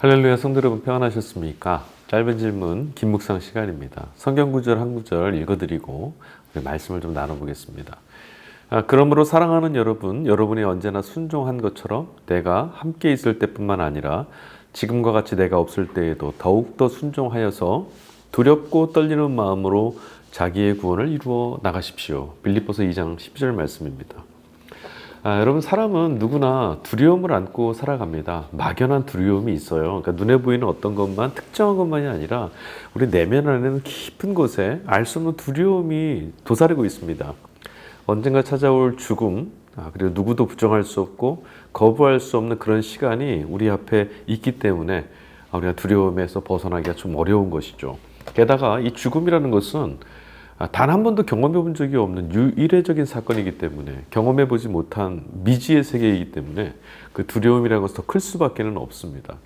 할렐루야, 성도 여러분 평안하셨습니까? 짧은 질문 김묵상 시간입니다. 성경 구절 한 구절 읽어드리고 우리 말씀을 좀 나눠보겠습니다. 그러므로 사랑하는 여러분, 여러분이 언제나 순종한 것처럼 내가 함께 있을 때뿐만 아니라 지금과 같이 내가 없을 때에도 더욱더 순종하여서 두렵고 떨리는 마음으로 자기의 구원을 이루어 나가십시오. 빌립보서 2장 10절 말씀입니다. 여러분, 사람은 누구나 두려움을 안고 살아갑니다. 막연한 두려움이 있어요. 그러니까 눈에 보이는 어떤 것만, 특정한 것만이 아니라 우리 내면 안에는 깊은 곳에 알 수 없는 두려움이 도사리고 있습니다. 언젠가 찾아올 죽음, 그리고 누구도 부정할 수 없고 거부할 수 없는 그런 시간이 우리 앞에 있기 때문에 우리가 두려움에서 벗어나기가 좀 어려운 것이죠. 게다가 이 죽음이라는 것은 단 한 번도 경험해 본 적이 없는 유일해적인 사건이기 때문에, 경험해 보지 못한 미지의 세계이기 때문에 그 두려움이라는 것은 더 클 수밖에는 없습니다.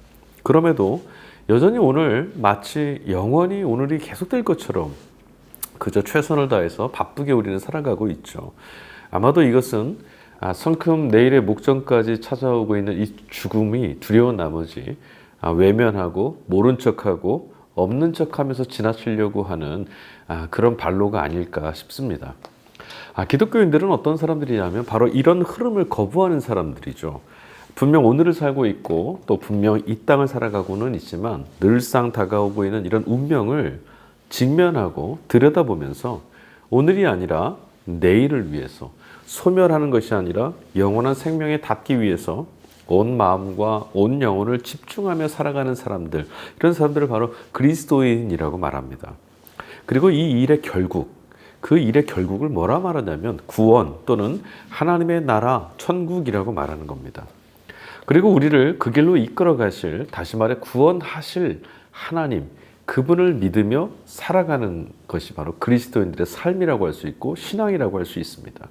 그럼에도 여전히 오늘 마치 영원히 오늘이 계속될 것처럼 그저 최선을 다해서 바쁘게 우리는 살아가고 있죠. 아마도 이것은 성큼 내일의 목전까지 찾아오고 있는 이 죽음이 두려운 나머지 외면하고 모른 척하고 없는 척하면서 지나치려고 하는 그런 발로가 아닐까 싶습니다. 기독교인들은 어떤 사람들이냐면 바로 이런 흐름을 거부하는 사람들이죠. 분명 오늘을 살고 있고 또 분명 이 땅을 살아가고는 있지만 늘상 다가오고 있는 이런 운명을 직면하고 들여다보면서 오늘이 아니라 내일을 위해서, 소멸하는 것이 아니라 영원한 생명에 닿기 위해서 온 마음과 온 영혼을 집중하며 살아가는 사람들, 이런 사람들을 바로 그리스도인이라고 말합니다. 그리고 이 일의 결국, 그 일의 결국을 뭐라 말하냐면 구원 또는 하나님의 나라, 천국이라고 말하는 겁니다. 그리고 우리를 그 길로 이끌어 가실, 다시 말해 구원하실 하나님, 그분을 믿으며 살아가는 것이 바로 그리스도인들의 삶이라고 할 수 있고 신앙이라고 할 수 있습니다.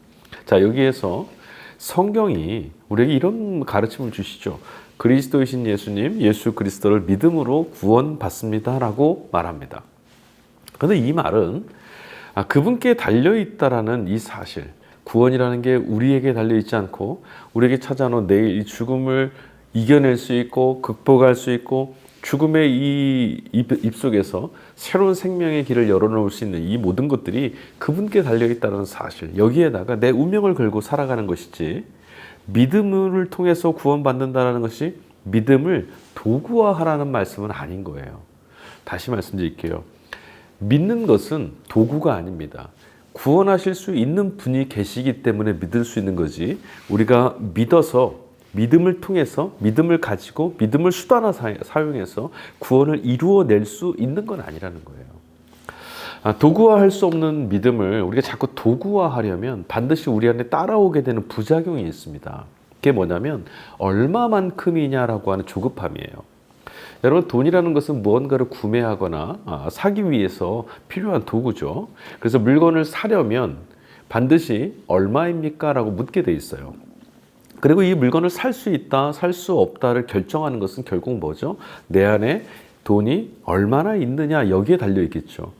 자, 여기에서 성경이 우리에게 이런 가르침을 주시죠. 그리스도이신 예수님, 예수 그리스도를 믿음으로 구원받습니다 라고 말합니다. 그런데 이 말은 그분께 달려있다라는 이 사실, 구원이라는 게 우리에게 달려있지 않고 우리에게 찾아오는 내일 이 죽음을 이겨낼 수 있고 극복할 수 있고 죽음의 이 입속에서 새로운 생명의 길을 열어놓을 수 있는 이 모든 것들이 그분께 달려있다는 사실, 여기에다가 내 운명을 걸고 살아가는 것이지, 믿음을 통해서 구원받는다는 것이 믿음을 도구화하라는 말씀은 아닌 거예요. 다시 말씀드릴게요. 믿는 것은 도구가 아닙니다. 구원하실 수 있는 분이 계시기 때문에 믿을 수 있는 거지, 우리가 믿어서 믿음을 통해서, 믿음을 가지고 믿음을 수단화 사용해서 구원을 이루어낼 수 있는 건 아니라는 거예요. 도구화할 수 없는 믿음을 우리가 자꾸 도구화하려면 반드시 우리 안에 따라오게 되는 부작용이 있습니다. 그게 뭐냐면 얼마만큼이냐라고 하는 조급함이에요. 여러분, 돈이라는 것은 무언가를 구매하거나 사기 위해서 필요한 도구죠. 그래서 물건을 사려면 반드시 얼마입니까? 라고 묻게 돼 있어요. 그리고 이 물건을 살 수 있다, 살 수 없다를 결정하는 것은 결국 뭐죠? 내 안에 돈이 얼마나 있느냐, 여기에 달려 있겠죠.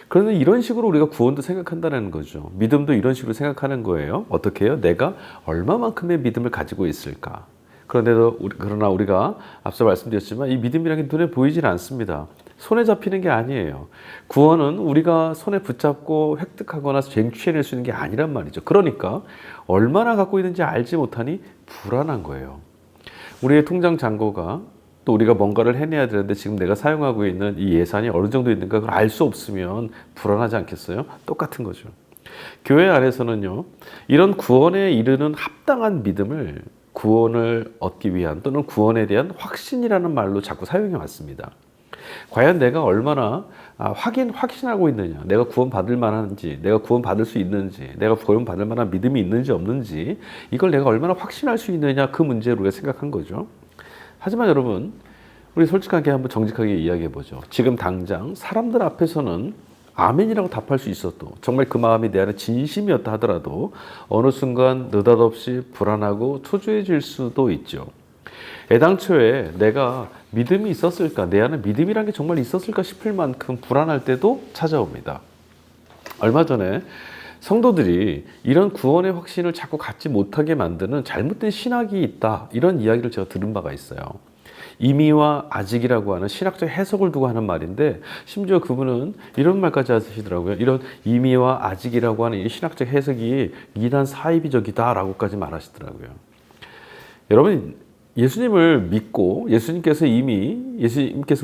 그런데 이런 식으로 우리가 구원도 생각한다는 거죠. 믿음도 이런 식으로 생각하는 거예요. 어떻게 해요? 내가 얼마만큼의 믿음을 가지고 있을까? 그러나 우리가 앞서 말씀드렸지만 이 믿음이라는 게 눈에 보이질 않습니다. 손에 잡히는 게 아니에요. 구원은 우리가 손에 붙잡고 획득하거나 쟁취해낼 수 있는 게 아니란 말이죠. 그러니까 얼마나 갖고 있는지 알지 못하니 불안한 거예요. 우리의 통장 잔고가, 또 우리가 뭔가를 해내야 되는데 지금 내가 사용하고 있는 이 예산이 어느 정도 있는가 그걸 알 수 없으면 불안하지 않겠어요? 똑같은 거죠. 교회 안에서는요, 이런 구원에 이르는 합당한 믿음을 구원을 얻기 위한 또는 구원에 대한 확신이라는 말로 자꾸 사용해 왔습니다. 과연 내가 얼마나 확신하고 있느냐, 내가 구원받을 만한지, 내가 구원받을 수 있는지, 내가 구원받을 만한 믿음이 있는지 없는지, 이걸 내가 얼마나 확신할 수 있느냐, 그 문제로 우리가 생각한 거죠. 하지만 여러분, 우리 솔직하게 한번 정직하게 이야기해 보죠. 지금 당장 사람들 앞에서는 아멘이라고 답할 수 있어도, 정말 그 마음이 내 안에 진심이었다 하더라도 어느 순간 느닷없이 불안하고 초조해질 수도 있죠. 애당초에 내가 믿음이 있었을까, 내 안에 믿음이란 게 정말 있었을까 싶을 만큼 불안할 때도 찾아옵니다. 얼마 전에 성도들이 이런 구원의 확신을 자꾸 갖지 못하게 만드는 잘못된 신학이 있다, 이런 이야기를 제가 들은 바가 있어요. 이미와 아직이라고 하는 신학적 해석을 두고 하는 말인데 심지어 그분은 이런 말까지 하시더라고요. 이런 이미와 아직이라고 하는 이 신학적 해석이 이단 사이비적이다라고까지 말하시더라고요. 여러분 예수님을 믿고 예수님께서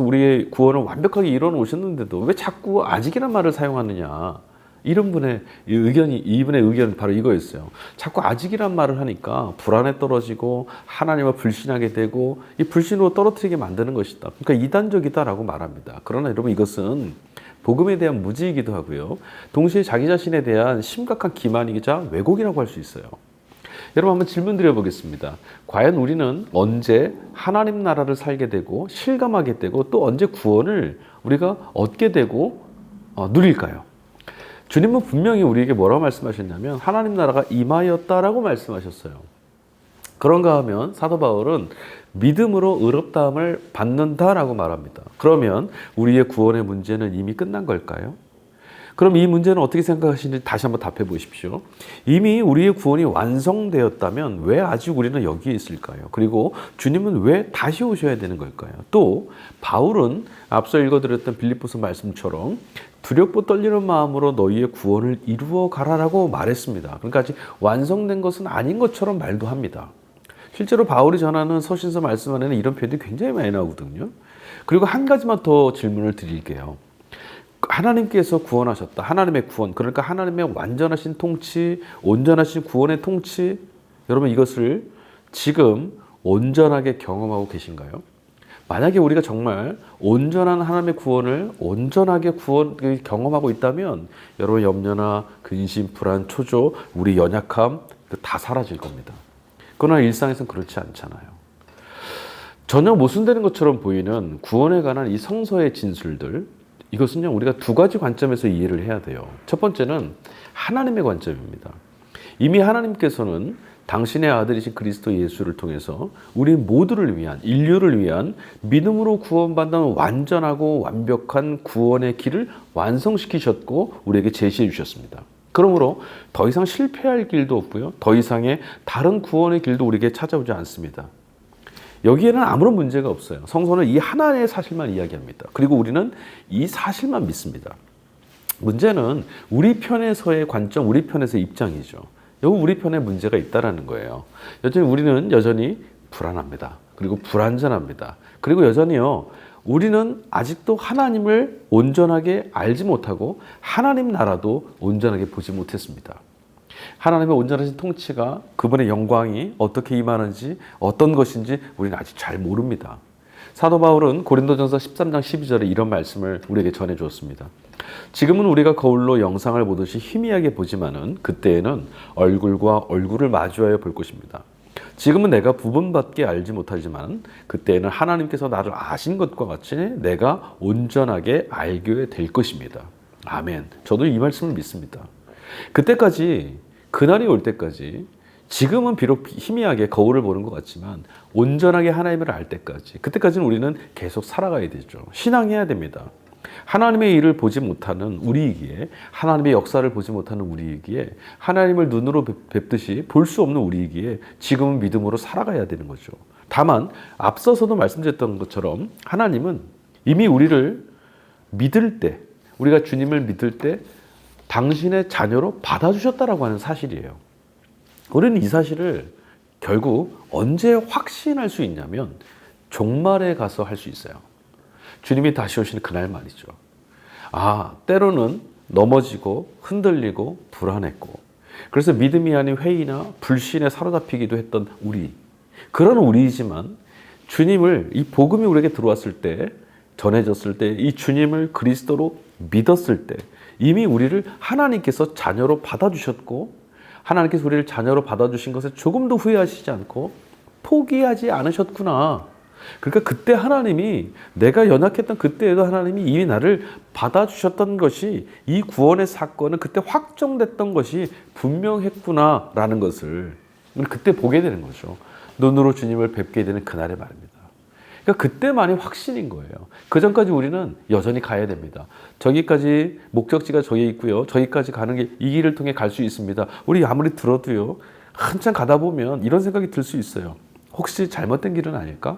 우리의 구원을 완벽하게 이뤄 놓으셨는데도 왜 자꾸 아직이란 말을 사용하느냐. 이분의 의견은 바로 이거였어요. 자꾸 아직이란 말을 하니까 불안에 떨어지고 하나님을 불신하게 되고 이 불신으로 떨어뜨리게 만드는 것이다. 그러니까 이단적이다라고 말합니다. 그러나 여러분 이것은 복음에 대한 무지이기도 하고요. 동시에 자기 자신에 대한 심각한 기만이자 왜곡이라고 할 수 있어요. 여러분 한번 질문 드려보겠습니다. 과연 우리는 언제 하나님 나라를 살게 되고 실감하게 되고 또 언제 구원을 우리가 얻게 되고 누릴까요? 주님은 분명히 우리에게 뭐라고 말씀하셨냐면 하나님 나라가 임하였다라고 말씀하셨어요. 그런가 하면 사도 바울은 믿음으로 의롭다함을 받는다라고 말합니다. 그러면 우리의 구원의 문제는 이미 끝난 걸까요? 그럼 이 문제는 어떻게 생각하시는지 다시 한번 답해 보십시오. 이미 우리의 구원이 완성되었다면 왜 아직 우리는 여기에 있을까요? 그리고 주님은 왜 다시 오셔야 되는 걸까요? 또 바울은 앞서 읽어드렸던 빌립보서 말씀처럼 두렵고 떨리는 마음으로 너희의 구원을 이루어 가라라고 말했습니다. 그러니까 아직 완성된 것은 아닌 것처럼 말도 합니다. 실제로 바울이 전하는 서신서 말씀 안에는 이런 표현이 굉장히 많이 나오거든요. 그리고 한 가지만 더 질문을 드릴게요. 하나님께서 구원하셨다. 하나님의 구원. 그러니까 하나님의 완전하신 통치, 온전하신 구원의 통치. 여러분 이것을 지금 온전하게 경험하고 계신가요? 만약에 우리가 정말 온전한 하나님의 구원을 온전하게 경험하고 있다면 여러분 염려나 근심, 불안, 초조, 우리 연약함 다 사라질 겁니다. 그러나 일상에서는 그렇지 않잖아요. 전혀 모순되는 것처럼 보이는 구원에 관한 이 성서의 진술들, 이것은요 우리가 두 가지 관점에서 이해를 해야 돼요. 첫 번째는 하나님의 관점입니다. 이미 하나님께서는 당신의 아들이신 그리스도 예수를 통해서 우리 모두를 위한, 인류를 위한 믿음으로 구원받는 완전하고 완벽한 구원의 길을 완성시키셨고 우리에게 제시해 주셨습니다. 그러므로 더 이상 실패할 길도 없고요. 더 이상의 다른 구원의 길도 우리에게 찾아오지 않습니다. 여기에는 아무런 문제가 없어요. 성서는 이 하나의 사실만 이야기합니다. 그리고 우리는 이 사실만 믿습니다. 문제는 우리 편에서의 관점, 우리 편에서의 입장이죠. 여기 우리 편에 문제가 있다는 거예요. 우리는 여전히 불안합니다. 그리고 불안전합니다. 그리고 여전히요, 우리는 아직도 하나님을 온전하게 알지 못하고 하나님 나라도 온전하게 보지 못했습니다. 하나님의 온전하신 통치가 그분의 영광이 어떻게 임하는지 어떤 것인지 우리는 아직 잘 모릅니다. 사도 바울은 고린도전서 13장 12절에 이런 말씀을 우리에게 전해 주었습니다. 지금은 우리가 거울로 영상을 보듯이 희미하게 보지만은 그때에는 얼굴과 얼굴을 마주하여 볼 것입니다. 지금은 내가 부분밖에 알지 못하지만 그때에는 하나님께서 나를 아신 것과 같이 내가 온전하게 알게 될 것입니다. 아멘. 저도 이 말씀을 믿습니다. 그때까지, 그날이 올 때까지 지금은 비록 희미하게 거울을 보는 것 같지만 온전하게 하나님을 알 때까지, 그때까지는 우리는 계속 살아가야 되죠. 신앙해야 됩니다. 하나님의 일을 보지 못하는 우리이기에, 하나님의 역사를 보지 못하는 우리이기에, 하나님을 눈으로 뵙듯이 볼 수 없는 우리이기에 지금은 믿음으로 살아가야 되는 거죠. 다만 앞서서도 말씀드렸던 것처럼 하나님은 이미 우리를 믿을 때, 우리가 주님을 믿을 때 당신의 자녀로 받아주셨다라고 하는 사실이에요. 우리는 이 사실을 결국 언제 확신할 수 있냐면 종말에 가서 할 수 있어요. 주님이 다시 오시는 그날 말이죠. 때로는 넘어지고 흔들리고 불안했고, 그래서 믿음이 아닌 회의나 불신에 사로잡히기도 했던 우리, 그런 우리이지만 주님을, 이 복음이 우리에게 들어왔을 때, 전해졌을 때, 이 주님을 그리스도로 믿었을 때 이미 우리를 하나님께서 자녀로 받아주셨고, 하나님께서 우리를 자녀로 받아주신 것에 조금도 후회하시지 않고 포기하지 않으셨구나. 그러니까 그때 하나님이, 내가 연약했던 그때에도 하나님이 이미 나를 받아주셨던 것이, 이 구원의 사건은 그때 확정됐던 것이 분명했구나라는 것을 그때 보게 되는 거죠. 눈으로 주님을 뵙게 되는 그날의 말입니다. 그러니까 그때만이 확신인 거예요. 그 전까지 우리는 여전히 가야 됩니다. 저기까지 목적지가 저기 있고요. 저기까지 가는 게 이 길을 통해 갈 수 있습니다. 우리 아무리 들어도요, 한참 가다 보면 이런 생각이 들 수 있어요. 혹시 잘못된 길은 아닐까?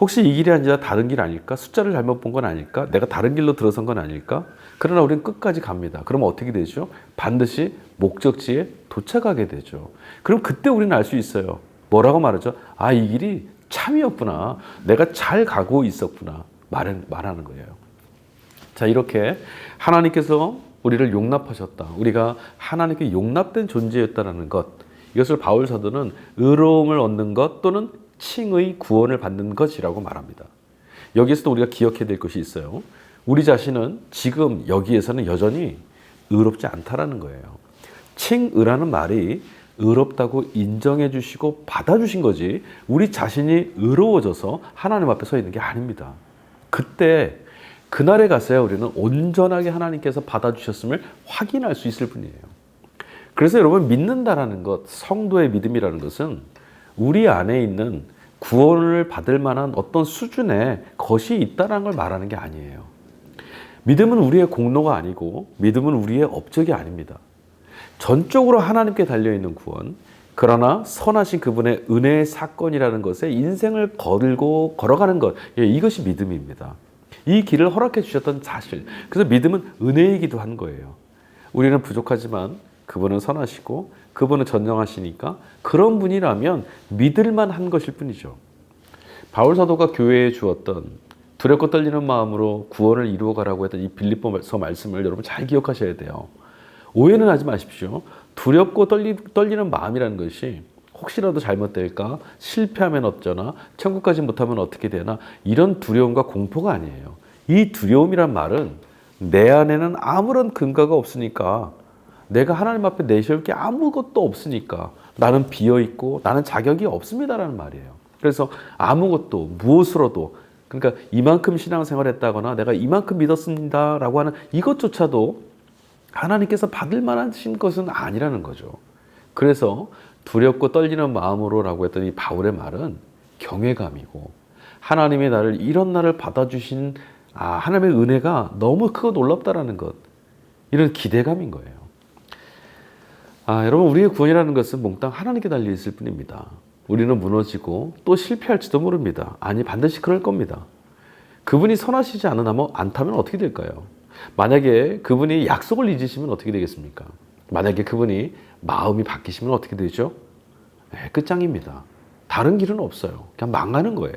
혹시 이 길이 아니라 다른 길 아닐까? 숫자를 잘못 본 건 아닐까? 내가 다른 길로 들어선 건 아닐까? 그러나 우리는 끝까지 갑니다. 그러면 어떻게 되죠? 반드시 목적지에 도착하게 되죠. 그럼 그때 우리는 알 수 있어요. 뭐라고 말하죠? 아, 이 길이 참이었구나. 내가 잘 가고 있었구나. 말하는 거예요. 자, 이렇게 하나님께서 우리를 용납하셨다. 우리가 하나님께 용납된 존재였다는 것. 이것을 바울 사도는 의로움을 얻는 것 또는 칭의 구원을 받는 것이라고 말합니다. 여기에서도 우리가 기억해야 될 것이 있어요. 우리 자신은 지금 여기에서는 여전히 의롭지 않다라는 거예요. 칭의라는 말이 의롭다고 인정해 주시고 받아주신 거지 우리 자신이 의로워져서 하나님 앞에 서 있는 게 아닙니다. 그때 그날에 가서야 우리는 온전하게 하나님께서 받아주셨음을 확인할 수 있을 뿐이에요. 그래서 여러분, 믿는다라는 것, 성도의 믿음이라는 것은 우리 안에 있는 구원을 받을 만한 어떤 수준의 것이 있다는 걸 말하는 게 아니에요. 믿음은 우리의 공로가 아니고 믿음은 우리의 업적이 아닙니다. 전적으로 하나님께 달려있는 구원, 그러나 선하신 그분의 은혜의 사건이라는 것에 인생을 걸어가는 것, 이것이 믿음입니다. 이 길을 허락해 주셨던 사실, 그래서 믿음은 은혜이기도 한 거예요. 우리는 부족하지만 그분은 선하시고 그분은 전능하시니까 그런 분이라면 믿을만 한 것일 뿐이죠. 바울 사도가 교회에 주었던 두렵고 떨리는 마음으로 구원을 이루어가라고 했던 이 빌립보서 말씀을 여러분 잘 기억하셔야 돼요. 오해는 하지 마십시오. 두렵고 떨리는 마음이라는 것이 혹시라도 잘못될까? 실패하면 어쩌나? 천국까지 못하면 어떻게 되나? 이런 두려움과 공포가 아니에요. 이 두려움이란 말은 내 안에는 아무런 근거가 없으니까, 내가 하나님 앞에 내세울 게 아무것도 없으니까 나는 비어있고 나는 자격이 없습니다라는 말이에요. 그래서 아무것도 무엇으로도, 그러니까 이만큼 신앙생활 했다거나 내가 이만큼 믿었습니다라고 하는 이것조차도 하나님께서 받을 만한 것은 아니라는 거죠. 그래서 두렵고 떨리는 마음으로라고 했던 이 바울의 말은 경외감이고, 하나님이 이런 나를 받아주신 하나님의 은혜가 너무 크고 놀랍다라는 것, 이런 기대감인 거예요. 여러분, 우리의 구원이라는 것은 몽땅 하나님께 달려있을 뿐입니다. 우리는 무너지고 또 실패할지도 모릅니다. 아니, 반드시 그럴 겁니다. 그분이 선하시지 않다면 어떻게 될까요? 만약에 그분이 약속을 잊으시면 어떻게 되겠습니까? 만약에 그분이 마음이 바뀌시면 어떻게 되죠? 끝장입니다. 다른 길은 없어요. 그냥 망하는 거예요.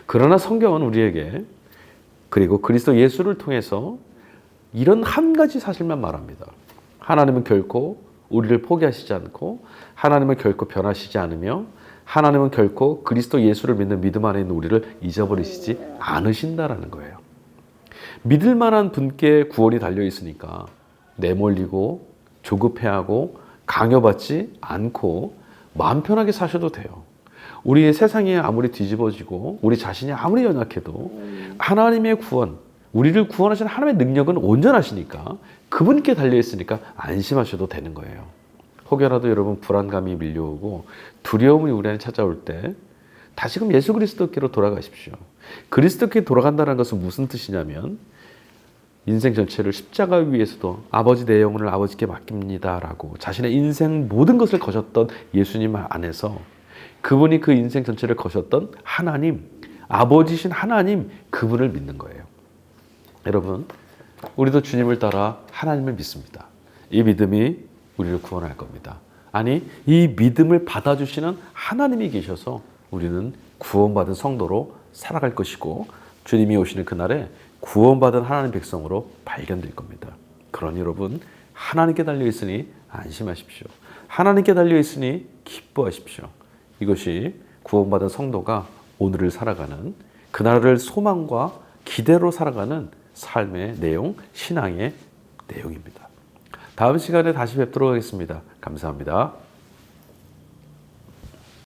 그러나 성경은 우리에게, 그리고 그리스도 예수를 통해서 이런 한 가지 사실만 말합니다. 하나님은 결코 우리를 포기하시지 않고, 하나님은 결코 변하시지 않으며, 하나님은 결코 그리스도 예수를 믿는 믿음 안에 있는 우리를 잊어버리시지 않으신다라는 거예요. 믿을 만한 분께 구원이 달려 있으니까 내몰리고 조급해하고 강요받지 않고 마음 편하게 사셔도 돼요. 우리의 세상이 아무리 뒤집어지고 우리 자신이 아무리 연약해도 하나님의 구원, 우리를 구원하시는 하나님의 능력은 온전하시니까 그분께 달려있으니까 안심하셔도 되는 거예요. 혹여라도 여러분 불안감이 밀려오고 두려움이 우리 안에 찾아올 때 다시금 예수 그리스도께로 돌아가십시오. 그리스도께 돌아간다는 것은 무슨 뜻이냐면, 인생 전체를 십자가 위에서도 아버지, 내 영혼을 아버지께 맡깁니다 라고 자신의 인생 모든 것을 거셨던 예수님 안에서 그분이 그 인생 전체를 거셨던 하나님, 아버지신 하나님, 그분을 믿는 거예요. 여러분, 우리도 주님을 따라 하나님을 믿습니다. 이 믿음이 우리를 구원할 겁니다. 아니, 이 믿음을 받아주시는 하나님이 계셔서 우리는 구원받은 성도로 살아갈 것이고, 주님이 오시는 그날에 구원받은 하나님 백성으로 발견될 겁니다. 그러니 여러분, 하나님께 달려있으니 안심하십시오. 하나님께 달려있으니 기뻐하십시오. 이것이 구원받은 성도가 오늘을 살아가는, 그날을 소망과 기대로 살아가는 삶의 내용, 신앙의 내용입니다. 다음 시간에 다시 뵙도록 하겠습니다. 감사합니다.